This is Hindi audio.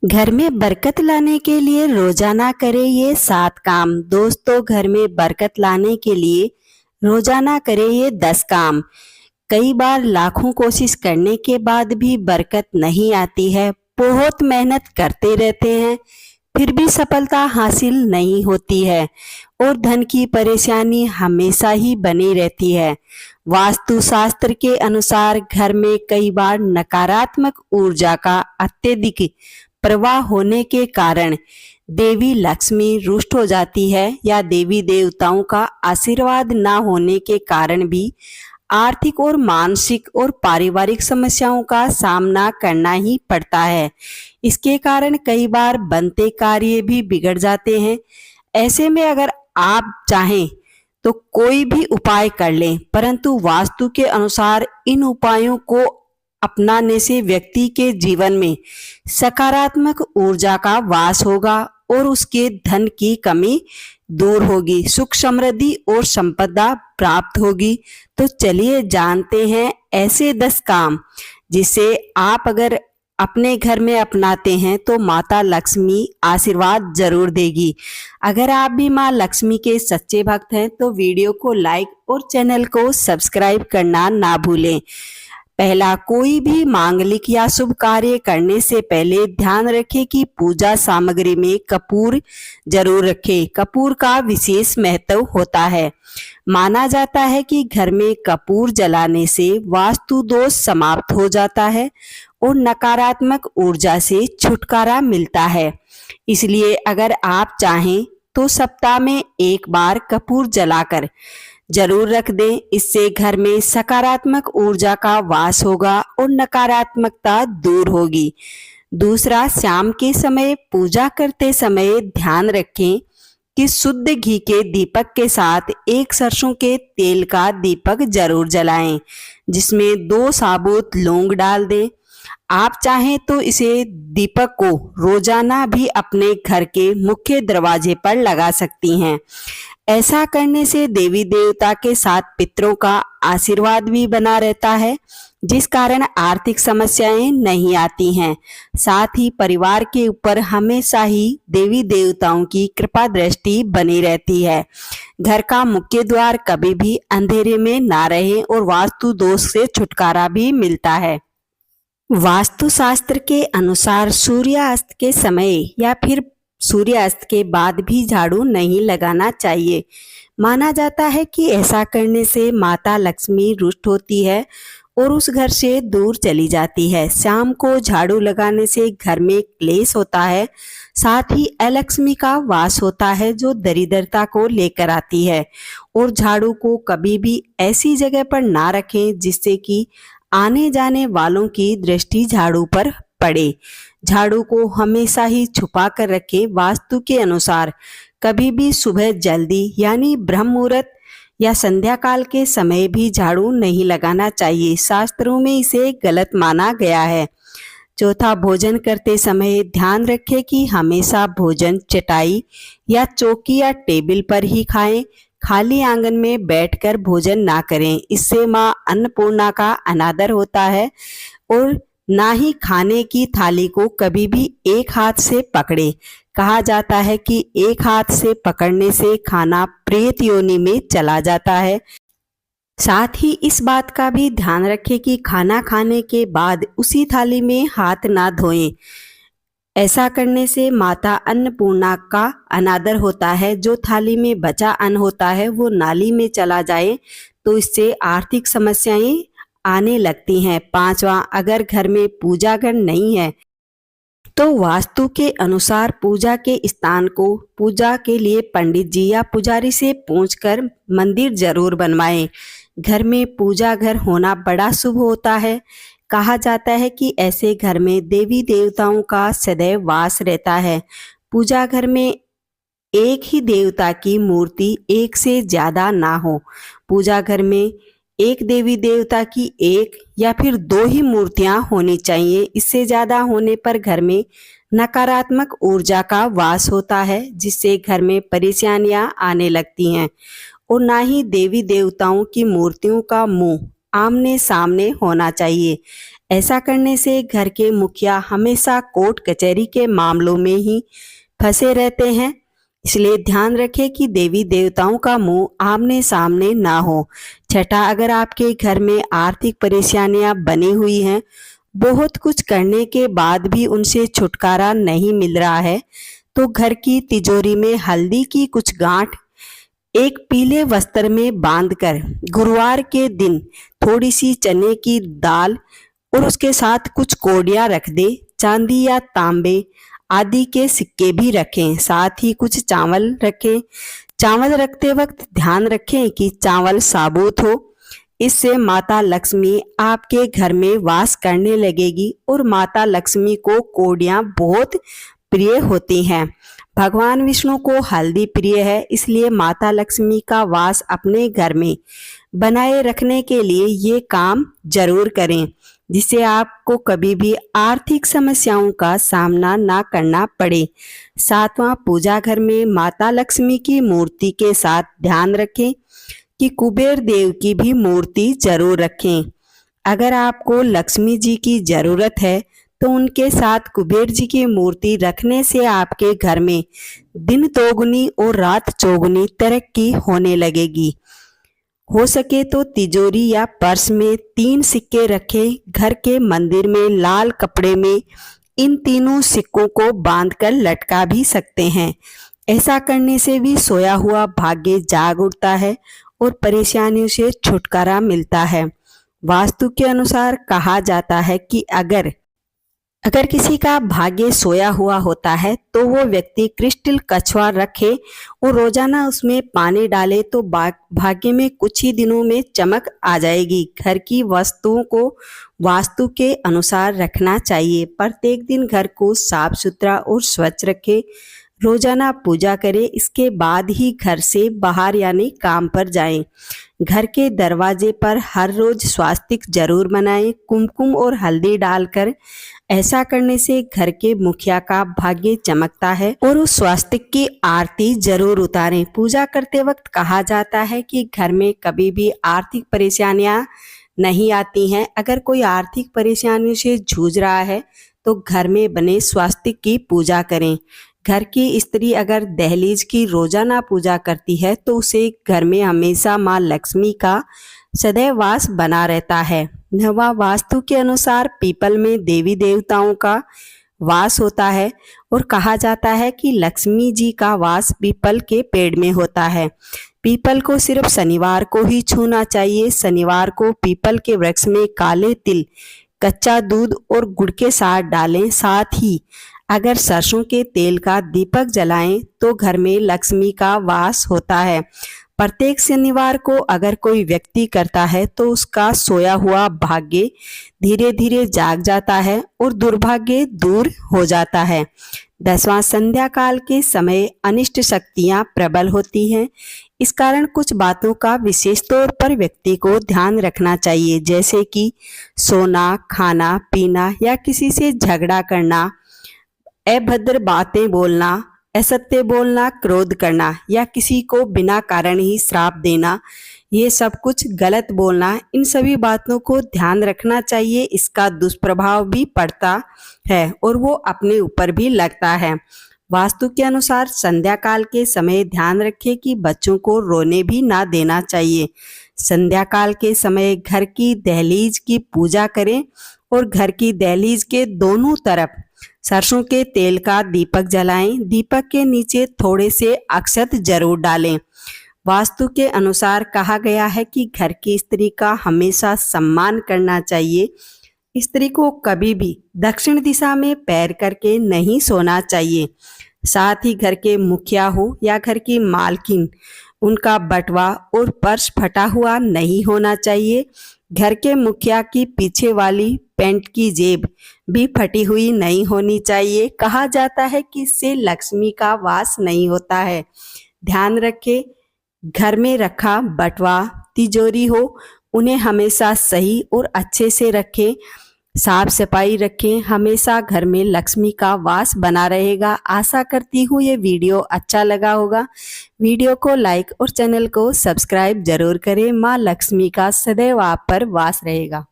घर में बरकत लाने के लिए रोजाना करें ये 7 काम। दोस्तों, घर में बरकत लाने के लिए रोजाना करें ये 10 काम। कई बार लाखों कोशिश करने के बाद भी बरकत नहीं आती है। बहुत मेहनत करते रहते हैं, फिर भी सफलता हासिल नहीं होती है और धन की परेशानी हमेशा ही बनी रहती है। वास्तु शास्त्र के अनुसार घर में कई बार नकारात्मक ऊर्जा का अत्यधिक प्रवाह होने के कारण देवी लक्ष्मी रुष्ट हो जाती है या देवी देवताओं का आशीर्वाद न होने के कारण भी आर्थिक और मानसिक और पारिवारिक समस्याओं का सामना करना ही पड़ता है। इसके कारण कई बार बनते कार्य भी बिगड़ जाते हैं। ऐसे में अगर आप चाहें तो कोई भी उपाय कर लें, परंतु वास्तु के अनुसार इन उपायों को अपनाने से व्यक्ति के जीवन में सकारात्मक ऊर्जा का वास होगा और उसके धन की कमी दूर होगी, सुख समृद्धि और संपदा प्राप्त होगी। तो चलिए जानते हैं ऐसे 10 काम जिसे आप अगर अपने घर में अपनाते हैं तो माता लक्ष्मी आशीर्वाद जरूर देगी। अगर आप भी माँ लक्ष्मी के सच्चे भक्त हैं तो वीडियो को लाइक और चैनल को सब्सक्राइब करना ना भूलें। पहला, कोई भी मांगलिक या शुभ कार्य करने से पहले ध्यान रखें कि पूजा सामग्री में कपूर जरूर रखें। कपूर का विशेष महत्व होता है। माना जाता है कि घर में कपूर जलाने से वास्तु दोष समाप्त हो जाता है और नकारात्मक ऊर्जा से छुटकारा मिलता है। इसलिए अगर आप चाहें तो सप्ताह में एक बार कपूर जलाकर जरूर रख दें। इससे घर में सकारात्मक ऊर्जा का वास होगा और नकारात्मकता दूर होगी। दूसरा, शाम के समय पूजा करते समय ध्यान रखें कि शुद्ध घी के दीपक के साथ एक सरसों के तेल का दीपक जरूर जलाएं, जिसमें 2 साबुत लौंग डाल दें। आप चाहें तो इसे दीपक को रोजाना भी अपने घर के मुख्य दरवाजे पर लगा सकती हैं। ऐसा करने से देवी देवता के साथ पितरों का आशीर्वाद भी बना रहता है, जिस कारण आर्थिक समस्याएं नहीं आती हैं। साथ ही परिवार के ऊपर हमेशा ही देवी देवताओं की कृपा दृष्टि बनी रहती है। घर का मुख्य द्वार कभी भी अंधेरे में ना रहे और वास्तु दोष से छुटकारा भी मिलता है। वास्तु शास्त्र के अनुसार सूर्यास्त के समय या फिर सूर्यास्त के बाद भी झाड़ू नहीं लगाना चाहिए। माना जाता है कि ऐसा करने से माता लक्ष्मी रुष्ट होती है और उस घर से दूर चली जाती है। शाम को झाड़ू लगाने से घर में क्लेश होता है, साथ ही अलक्ष्मी का वास होता है जो दरिद्रता को लेकर आती है। और झाड़ू को कभी भी ऐसी जगह पर ना रखें जिससे कि आने जाने वालों की दृष्टि झाड़ू पर पड़े। झाड़ू को हमेशा ही छुपा कर रखें। वास्तु के अनुसार कभी भी सुबह जल्दी यानी ब्रह्म मुहूर्त या संध्या काल के समय भी झाड़ू नहीं लगाना चाहिए। शास्त्रों में इसे गलत माना गया है। चौथा, भोजन करते समय ध्यान रखें कि हमेशा भोजन चटाई या चौकी या टेबल पर ही खाएं। खाली आंगन में बैठकर भोजन ना करें, इससे मां अन्नपूर्णा का अनादर होता है। और ना ही खाने की थाली को कभी भी एक हाथ से पकड़े। कहा जाता है कि एक हाथ से पकड़ने से खाना प्रेत योनि में चला जाता है। साथ ही इस बात का भी ध्यान रखें कि खाना खाने के बाद उसी थाली में हाथ ना धोएं। ऐसा करने से माता अन्नपूर्णा का अनादर होता है। जो थाली में बचा अन्न होता है वो नाली में चला जाए तो इससे आर्थिक समस्याएं आने लगती हैं। 5वां, अगर घर में पूजा घर नहीं है तो वास्तु के अनुसार पूजा के स्थान को पूजा के लिए पंडित जी या पुजारी से पूछकर मंदिर जरूर बनवाएं। घर में पूजा घर होना बड़ा शुभ होता है। कहा जाता है कि ऐसे घर में देवी देवताओं का सदैव वास रहता है। पूजा घर में एक ही देवता की मूर्ति एक से ज्यादा ना हो। पूजा घर में एक देवी देवता की एक या फिर 2 ही मूर्तियां होनी चाहिए। इससे ज्यादा होने पर घर में नकारात्मक ऊर्जा का वास होता है, जिससे घर में परेशानियां आने लगती हैं। और ना ही देवी देवताओं की मूर्तियों का मुंह आमने सामने होना चाहिए। ऐसा करने से घर के मुखिया हमेशा कोर्ट कचहरी के मामलों में ही फंसे रहते हैं। इसलिए ध्यान रखें कि देवी देवताओं का मुंह आमने सामने ना हो। छठा, अगर आपके घर में आर्थिक परेशानियां बनी हुई हैं, बहुत कुछ करने के बाद भी उनसे छुटकारा नहीं मिल रहा है, तो घर की तिजोरी में हल्दी की कुछ गांठ एक पीले वस्त्र में बांधकर गुरुवार के दिन थोड़ी सी चने की दाल और उसके साथ कुछ कौड़ियां रख दे। चांदी या तांबे आदि के सिक्के भी रखें, साथ ही कुछ चावल रखें। चावल रखते वक्त ध्यान रखें कि चावल साबुत हो। इससे माता लक्ष्मी आपके घर में वास करने लगेगी और माता लक्ष्मी को कौड़ियां बहुत प्रिय होती हैं। भगवान विष्णु को हल्दी प्रिय है, इसलिए माता लक्ष्मी का वास अपने घर में बनाए रखने के लिए ये काम जरूर करें, जिससे आपको कभी भी आर्थिक समस्याओं का सामना ना करना पड़े। सातवां, पूजा घर में माता लक्ष्मी की मूर्ति के साथ ध्यान रखें कि कुबेर देव की भी मूर्ति जरूर रखें। अगर आपको लक्ष्मी जी की जरूरत है तो उनके साथ कुबेर जी की मूर्ति रखने से आपके घर में दिन दोगुनी और रात चौगुनी तरक्की होने लगेगी। हो सके तो तिजोरी या पर्स में 3 सिक्के रखें। घर के मंदिर में लाल कपड़े में इन तीनों सिक्कों को बांधकर लटका भी सकते हैं। ऐसा करने से भी सोया हुआ भाग्य जाग उठता है और परेशानियों से छुटकारा मिलता है। वास्तु के अनुसार कहा जाता है कि अगर किसी का भाग्य सोया हुआ होता है तो वो व्यक्ति क्रिस्टल कछुआ रखे और रोजाना उसमें पानी डाले तो भाग्य में कुछ ही दिनों में चमक आ जाएगी। घर की वस्तुओं को वास्तु के अनुसार रखना चाहिए। प्रत्येक दिन घर को साफ सुथरा और स्वच्छ रखें। रोजाना पूजा करें, इसके बाद ही घर से बाहर यानी काम पर जाएं। घर के दरवाजे पर हर रोज स्वास्तिक जरूर बनाएं, कुमकुम और हल्दी डालकर। ऐसा करने से घर के मुखिया का भाग्य चमकता है और उस स्वास्तिक की आरती जरूर उतारें। पूजा करते वक्त कहा जाता है कि घर में कभी भी आर्थिक परेशानियां नहीं आती हैं। अगर कोई आर्थिक परेशानियों से जूझ रहा है तो घर में बने स्वास्तिक की पूजा करें। घर की स्त्री अगर दहलीज की रोजाना पूजा करती है तो उसे घर में हमेशा माँ लक्ष्मी का सदैव वास बना रहता है। नवा, वास्तु के अनुसार पीपल में देवी देवताओं का वास होता है और कहा जाता है कि लक्ष्मी जी का वास पीपल के पेड़ में होता है। पीपल को सिर्फ शनिवार को ही छूना चाहिए। शनिवार को पीपल के वृक्ष में काले तिल, कच्चा दूध और गुड़ के साथ डालें। साथ ही अगर सरसों के तेल का दीपक जलाएं तो घर में लक्ष्मी का वास होता है। प्रत्येक शनिवार को अगर कोई व्यक्ति करता है तो उसका सोया हुआ भाग्य धीरे धीरे जाग जाता है और दुर्भाग्य दूर हो जाता है। 10वां, संध्या काल के समय अनिष्ट शक्तियां प्रबल होती हैं। इस कारण कुछ बातों का विशेष तौर पर व्यक्ति को ध्यान रखना चाहिए, जैसे कि सोना, खाना पीना या किसी से झगड़ा करना, अभद्र बातें बोलना, असत्य बोलना, क्रोध करना या किसी को बिना कारण ही श्राप देना, ये सब कुछ गलत बोलना, इन सभी बातों को ध्यान रखना चाहिए। इसका दुष्प्रभाव भी पड़ता है और वो अपने ऊपर भी लगता है। वास्तु के अनुसार संध्या काल के समय ध्यान रखें कि बच्चों को रोने भी ना देना चाहिए। संध्या काल के समय घर की दहलीज की पूजा करें और घर की दहलीज के दोनों तरफ सरसों के तेल का दीपक जलाएं। दीपक के नीचे थोड़े से अक्षत जरूर डालें। वास्तु के अनुसार कहा गया है कि घर की स्त्री का हमेशा सम्मान करना चाहिए। स्त्री को कभी भी दक्षिण दिशा में पैर करके नहीं सोना चाहिए। साथ ही घर के मुखिया हो या घर की मालकिन, उनका बटवा और पर्स फटा हुआ नहीं होना चाहिए। घर के मुखिया की पीछे वाली पैंट की जेब भी फटी हुई नहीं होनी चाहिए। कहा जाता है कि इससे लक्ष्मी का वास नहीं होता है। ध्यान रखें, घर में रखा बटवा, तिजोरी हो, उन्हें हमेशा सही और अच्छे से रखें, साफ सफाई रखें। हमेशा घर में लक्ष्मी का वास बना रहेगा। आशा करती हूँ ये वीडियो अच्छा लगा होगा। वीडियो को लाइक और चैनल को सब्सक्राइब जरूर करें। माँ लक्ष्मी का सदैव आप पर वास रहेगा।